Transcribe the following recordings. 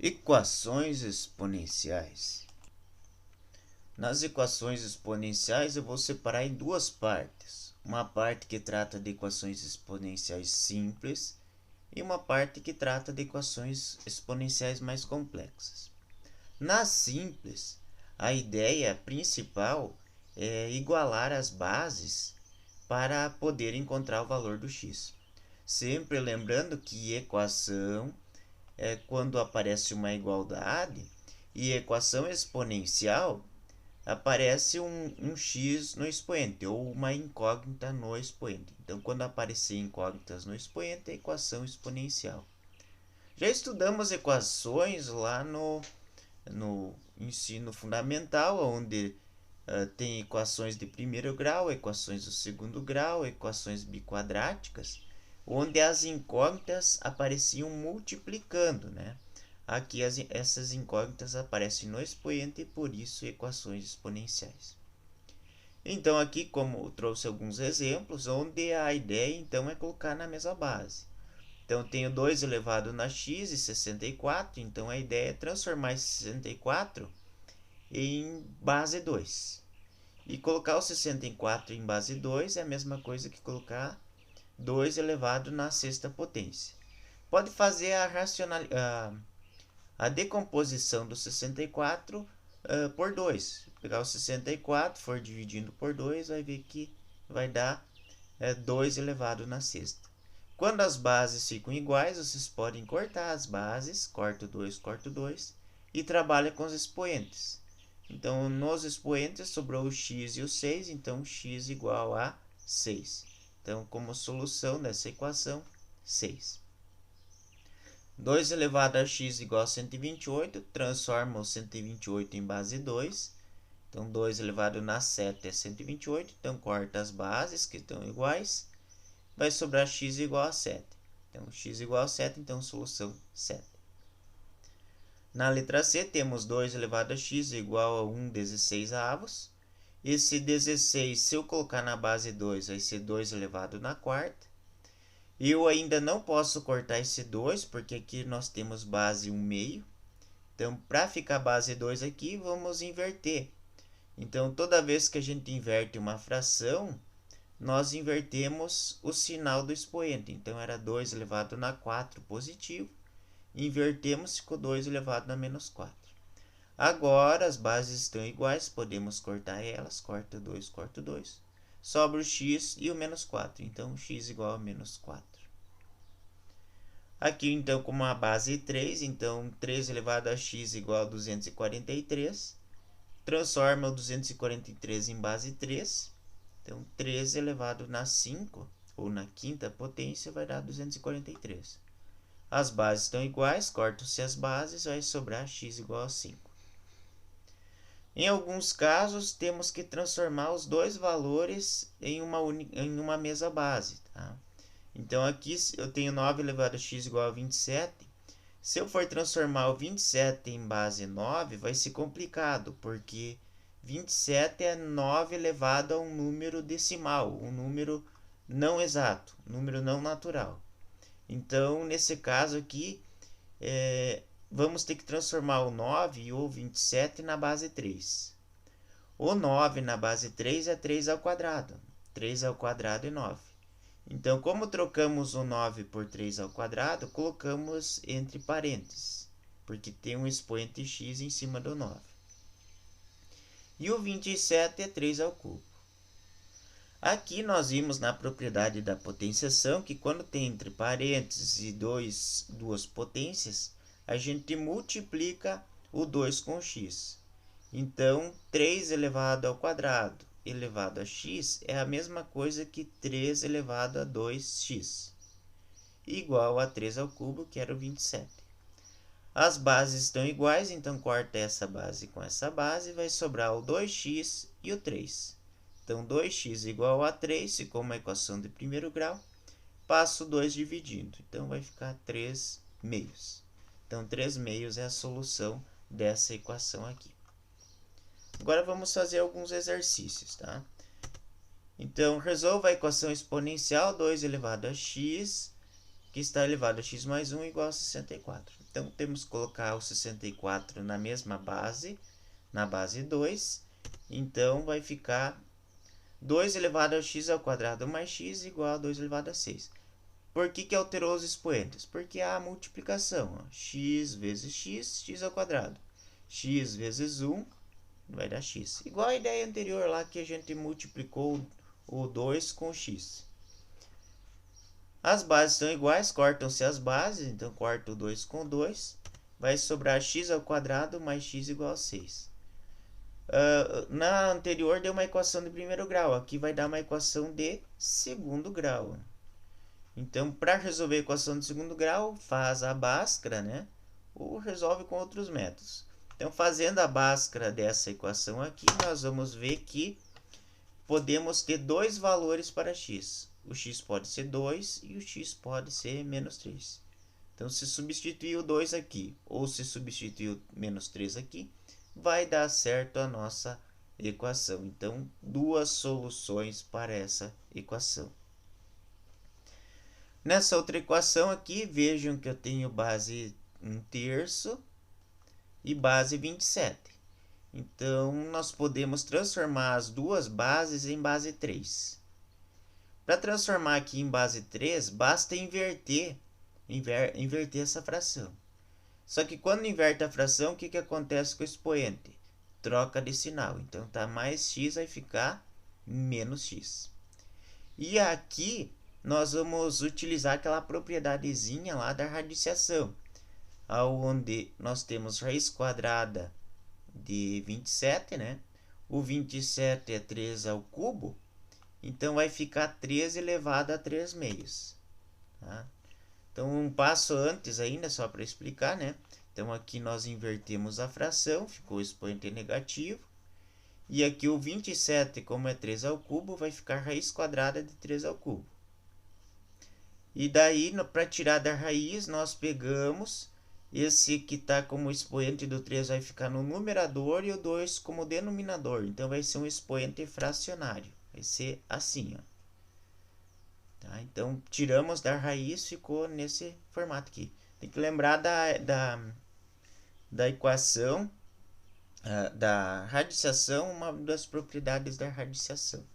Equações exponenciais. Nas equações exponenciais eu vou separar em duas partes. Uma parte que trata de equações exponenciais simples e uma parte que trata de equações exponenciais mais complexas. Nas simples, a ideia principal é igualar as bases para poder encontrar o valor do x. Sempre lembrando que equação é quando aparece uma igualdade e equação exponencial aparece um x no expoente ou uma incógnita no expoente. Então, quando aparecer incógnitas no expoente, é equação exponencial. Já estudamos equações lá no ensino fundamental, onde tem equações de primeiro grau, equações do segundo grau, equações biquadráticas, onde as incógnitas apareciam multiplicando, né? Aqui essas incógnitas aparecem no expoente e por isso equações exponenciais. Então aqui, como eu trouxe alguns exemplos, onde a ideia então é colocar na mesma base. Então tenho 2 elevado na x e 64, então a ideia é transformar esse 64 em base 2. E colocar o 64 em base 2 é a mesma coisa que colocar 2 elevado na sexta potência. Pode fazer a decomposição do 64 por 2. Pegar o 64, for dividindo por 2, vai ver que vai dar 2 elevado na sexta. Quando as bases ficam iguais, vocês podem cortar as bases, corto 2, e trabalha com os expoentes. Então, nos expoentes sobrou o x e o 6, então x igual a 6. Então, como solução dessa equação, 6. 2 elevado a x igual a 128, transforma o 128 em base 2. Então, 2 elevado na 7 é 128, então corta as bases que estão iguais. Vai sobrar x igual a 7. Então, x igual a 7, então solução 7. Na letra C, temos 2 elevado a x igual a 1/16. Esse 16, se eu colocar na base 2, vai ser 2 elevado na quarta. Eu ainda não posso cortar esse 2, porque aqui nós temos base 1/2. Então, para ficar base 2 aqui, vamos inverter. Então, toda vez que a gente inverte uma fração, nós invertemos o sinal do expoente. Então, era 2 elevado na 4 positivo. Invertemos, ficou 2 elevado na menos 4. Agora, as bases estão iguais, podemos cortar elas. Corta 2, corta 2. Sobra o x e o menos 4. Então, x igual a menos 4. Aqui, então, como a base 3, então 3 elevado a x igual a 243. Transforma o 243 em base 3. Então, 3 elevado na 5, ou na quinta potência, vai dar 243. As bases estão iguais, cortam-se as bases, vai sobrar x igual a 5. Em alguns casos, temos que transformar os dois valores em uma mesma base. Tá? Então, aqui eu tenho 9 elevado a x igual a 27. Se eu for transformar o 27 em base 9, vai ser complicado, porque 27 é 9 elevado a um número decimal, um número não exato, um número não natural. Então, nesse caso aqui, vamos ter que transformar o 9 ou 27 na base 3. O 9 na base 3 é 3 ao quadrado. 3 ao quadrado é 9. Então, como trocamos o 9 por 3 ao quadrado, colocamos entre parênteses, porque tem um expoente x em cima do 9. E o 27 é 3 ao cubo. Aqui nós vimos na propriedade da potenciação que quando tem entre parênteses e duas potências, a gente multiplica o 2 com x. Então, 3 elevado ao quadrado elevado a x é a mesma coisa que 3 elevado a 2x, igual a 3 ao cubo, que era o 27. As bases estão iguais, então corta essa base com essa base, vai sobrar o 2x e o 3. Então, 2x igual a 3, ficou uma equação de primeiro grau. Passo 2 dividindo, então vai ficar 3 meios. Então, 3 meios é a solução dessa equação aqui. Agora, vamos fazer alguns exercícios, tá? Então, resolva a equação exponencial 2 elevado a x, que está elevado a x mais 1 igual a 64. Então, temos que colocar o 64 na mesma base, na base 2. Então, vai ficar 2 elevado a x ao quadrado mais x igual a 2 elevado a 6. Por que alterou os expoentes? Porque há a multiplicação. Ó. X vezes x, x ao quadrado. X vezes 1 vai dar x. Igual a ideia anterior lá que a gente multiplicou o 2 com o x. As bases estão iguais, cortam-se as bases, então corto o 2 com 2. Vai sobrar x ao quadrado mais x igual a 6. Na anterior deu uma equação de primeiro grau, aqui vai dar uma equação de segundo grau. Então, para resolver a equação de segundo grau, faz a Bhaskara, né? Ou resolve com outros métodos. Então, fazendo a Bhaskara dessa equação aqui, nós vamos ver que podemos ter dois valores para x. O x pode ser 2 e o x pode ser menos 3. Então, se substituir o 2 aqui, ou se substituir o menos 3 aqui, vai dar certo a nossa equação. Então, duas soluções para essa equação. Nessa outra equação aqui, vejam que eu tenho base 1/3 e base 27. Então, nós podemos transformar as duas bases em base 3. Para transformar aqui em base 3, basta inverter essa fração. Só que quando inverte a fração, o que acontece com o expoente? Troca de sinal. Então, tá mais x vai ficar menos x. E aqui, nós vamos utilizar aquela propriedadezinha lá da radiciação, onde nós temos raiz quadrada de 27, né? O 27 é 3 ao cubo, então vai ficar 3 elevado a 3 meios. Tá? Então, um passo antes ainda, só para explicar, né? Então, aqui nós invertemos a fração, ficou o expoente negativo. E aqui o 27, como é 3 ao cubo, vai ficar raiz quadrada de 3 ao cubo. E daí, para tirar da raiz, nós pegamos esse que está como expoente do 3 vai ficar no numerador e o 2 como denominador. Então, vai ser um expoente fracionário. Vai ser assim, ó. Tá? Então, tiramos da raiz, ficou nesse formato aqui. Tem que lembrar da equação da radiciação, uma das propriedades da radiciação.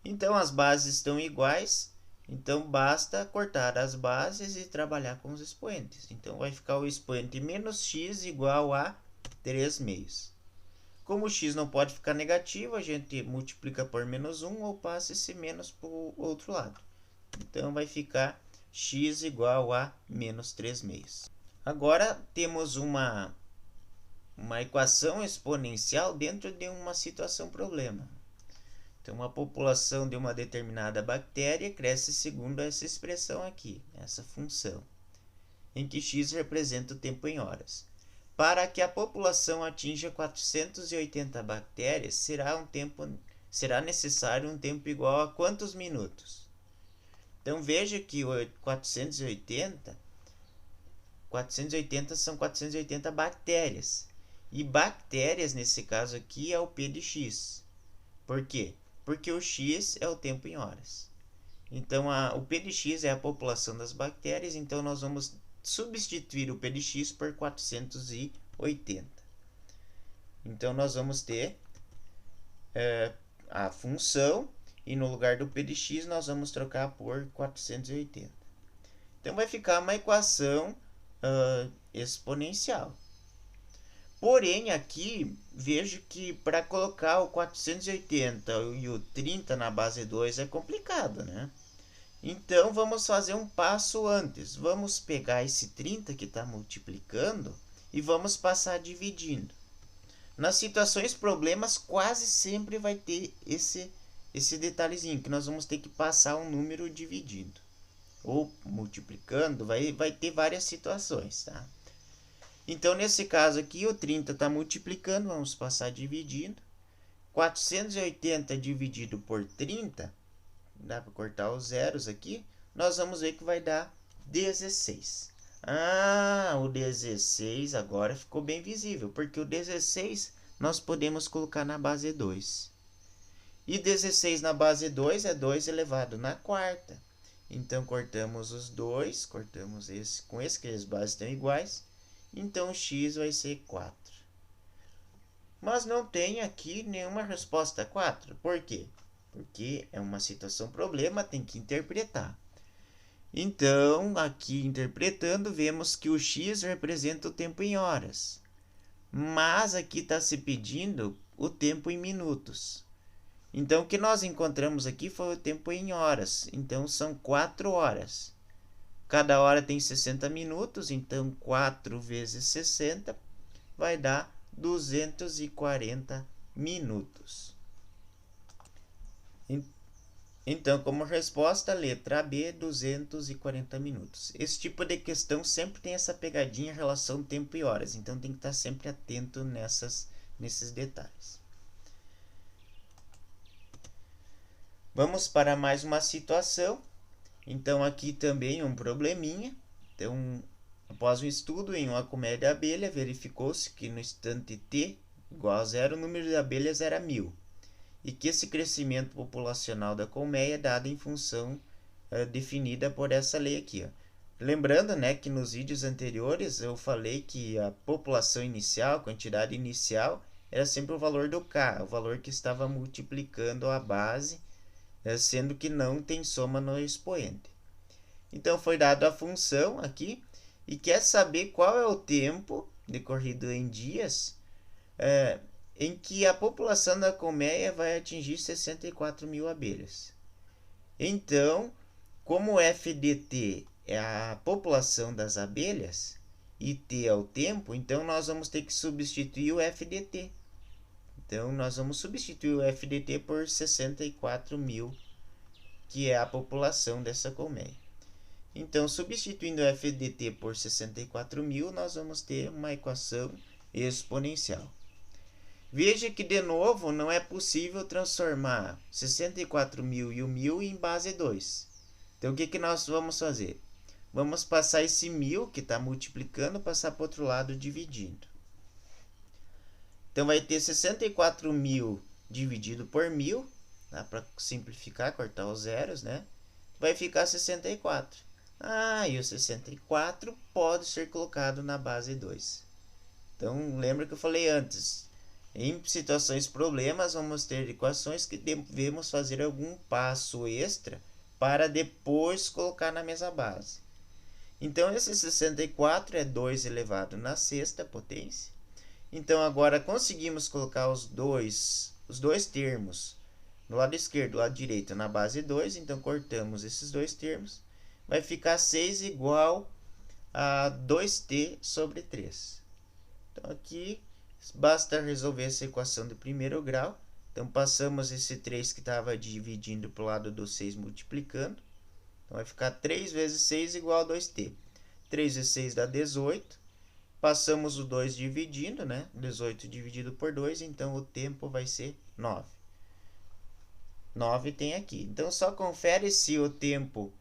Então, as bases estão iguais. Então, basta cortar as bases e trabalhar com os expoentes. Então, vai ficar o expoente menos x igual a 3 meios. Como o x não pode ficar negativo, a gente multiplica por menos 1 ou passa esse menos para o outro lado. Então, vai ficar x igual a menos 3 meios. Agora, temos uma equação exponencial dentro de uma situação problema. Então, a população de uma determinada bactéria cresce segundo essa expressão aqui, essa função, em que x representa o tempo em horas. Para que a população atinja 480 bactérias, será necessário um tempo igual a quantos minutos? Então, veja que o 480 são 480 bactérias. E bactérias, nesse caso aqui, é o P de x. Por quê? Porque o x é o tempo em horas. Então, o P de x é a população das bactérias, então nós vamos substituir o P de x por 480. Então, nós vamos ter a função, e no lugar do P de x, nós vamos trocar por 480. Então, vai ficar uma equação exponencial. Porém, aqui, vejo que para colocar o 480 e o 30 na base 2 é complicado, né? Então, vamos fazer um passo antes. Vamos pegar esse 30 que está multiplicando e vamos passar dividindo. Nas situações problemas, quase sempre vai ter esse detalhezinho, que nós vamos ter que passar um número dividindo. Ou multiplicando, vai ter várias situações, tá? Então, nesse caso aqui, o 30 está multiplicando, vamos passar dividindo. 480 dividido por 30, dá para cortar os zeros aqui, nós vamos ver que vai dar 16. O 16 agora ficou bem visível, porque o 16 nós podemos colocar na base 2. E 16 na base 2 é 2 elevado na quarta. Então, cortamos os dois, cortamos esse com esse, que as bases estão iguais. Então, x vai ser 4. Mas não tem aqui nenhuma resposta 4. Por quê? Porque é uma situação problema, tem que interpretar. Então, aqui interpretando, vemos que o x representa o tempo em horas. Mas aqui está se pedindo o tempo em minutos. Então, o que nós encontramos aqui foi o tempo em horas. Então, são 4 horas. Cada hora tem 60 minutos, então 4 vezes 60 vai dar 240 minutos. Então, como resposta, letra B, 240 minutos. Esse tipo de questão sempre tem essa pegadinha em relação tempo e horas. Então, tem que estar sempre atento nesses detalhes. Vamos para mais uma situação. Então, aqui também um probleminha. Então, após um estudo em uma colmeia de abelha, verificou-se que no instante t igual a 0, o número de abelhas era 1000. E que esse crescimento populacional da colmeia é dado em função definida por essa lei aqui. Ó. Lembrando, né, que nos vídeos anteriores eu falei que a população inicial, a quantidade inicial, era sempre o valor do K, o valor que estava multiplicando a base, sendo que não tem soma no expoente. Então, foi dada a função aqui e quer saber qual é o tempo decorrido em dias em que a população da colmeia vai atingir 64 mil abelhas. Então, como f de t é a população das abelhas e t é o tempo, então nós vamos ter que substituir o f de t. Então, nós vamos substituir o f de t por 64 mil, que é a população dessa colmeia. Então, substituindo o f de t por 64 mil, nós vamos ter uma equação exponencial. Veja que, de novo, não é possível transformar 64 mil e o 1000 em base 2. Então, o que nós vamos fazer? Vamos passar esse 1000, que está multiplicando, passar para o outro lado dividindo. Então, vai ter 64 mil dividido por 1000. Dá para simplificar, cortar os zeros, né? Vai ficar 64. E o 64 pode ser colocado na base 2. Então, lembra que eu falei antes. Em situações problemas, vamos ter equações que devemos fazer algum passo extra para depois colocar na mesma base. Então, esse 64 é 2 elevado na sexta potência. Então, agora conseguimos colocar os dois termos do lado esquerdo e do lado direito na base 2. Então, cortamos esses dois termos. Vai ficar 6 igual a 2t sobre 3. Então, aqui basta resolver essa equação de primeiro grau. Então, passamos esse 3 que estava dividindo para o lado do 6 multiplicando. Então, vai ficar 3 vezes 6 igual a 2t. 3 vezes 6 dá 18. Passamos o 2 dividindo, né? 18 dividido por 2, então o tempo vai ser 9. 9 tem aqui. Então, só confere se o tempo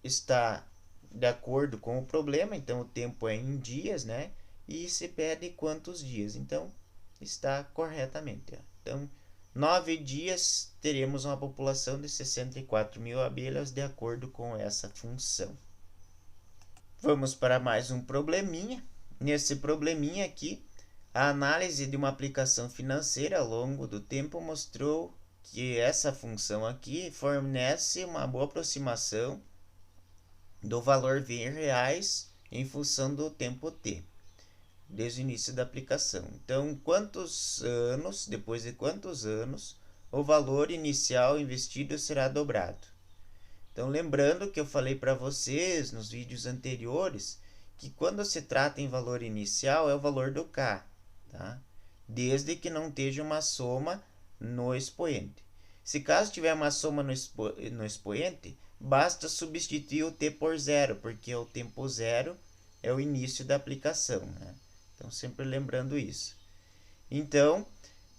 está de acordo com o problema. Então, o tempo é em dias, né? E se pede quantos dias. Então, está corretamente. Ó. Então, 9 dias teremos uma população de 64 mil abelhas de acordo com essa função. Vamos para mais um probleminha. Nesse probleminha aqui, a análise de uma aplicação financeira ao longo do tempo mostrou que essa função aqui fornece uma boa aproximação do valor V em reais em função do tempo t, desde o início da aplicação. Então, depois de quantos anos, o valor inicial investido será dobrado? Então, lembrando que eu falei para vocês nos vídeos anteriores que quando se trata em valor inicial é o valor do K, tá? Desde que não esteja uma soma no expoente. Se caso tiver uma soma no expoente, basta substituir o t por 0, porque o tempo 0 é o início da aplicação, né? Então, sempre lembrando isso. Então,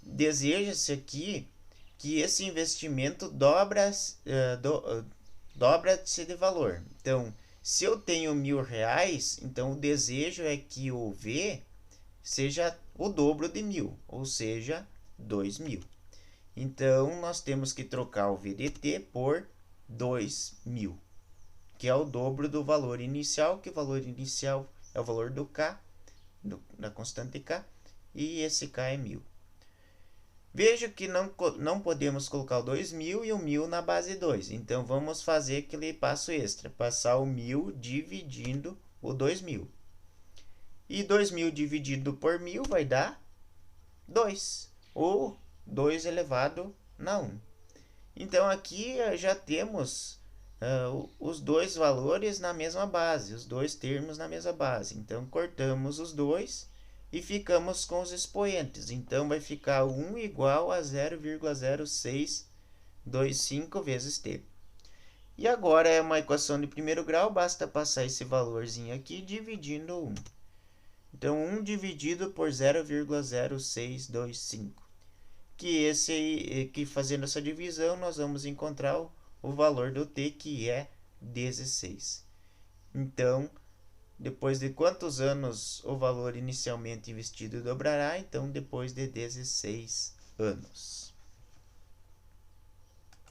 deseja-se aqui que esse investimento dobra-se de valor. Então, se eu tenho R$1.000, então o desejo é que o V seja o dobro de 1.000, ou seja, 2.000. Então, nós temos que trocar o V de t por 2.000, que é o dobro do valor inicial, que o valor inicial é o valor do K, da constante K, e esse K é 1.000. Veja que não podemos colocar o 2.000 e o 1.000 na base 2. Então, vamos fazer aquele passo extra. Passar o 1.000 dividindo o 2.000. E 2.000 dividido por 1.000 vai dar 2. Ou 2 elevado na 1. Então, aqui já temos os dois valores na mesma base. Os dois termos na mesma base. Então, cortamos os dois e ficamos com os expoentes. Então, vai ficar 1 igual a 0,0625 vezes t. E agora é uma equação de primeiro grau, basta passar esse valorzinho aqui dividindo 1. Então, 1 dividido por 0,0625. Que fazendo essa divisão, nós vamos encontrar o valor do t, que é 16. Então, depois de quantos anos o valor inicialmente investido dobrará? Então, depois de 16 anos.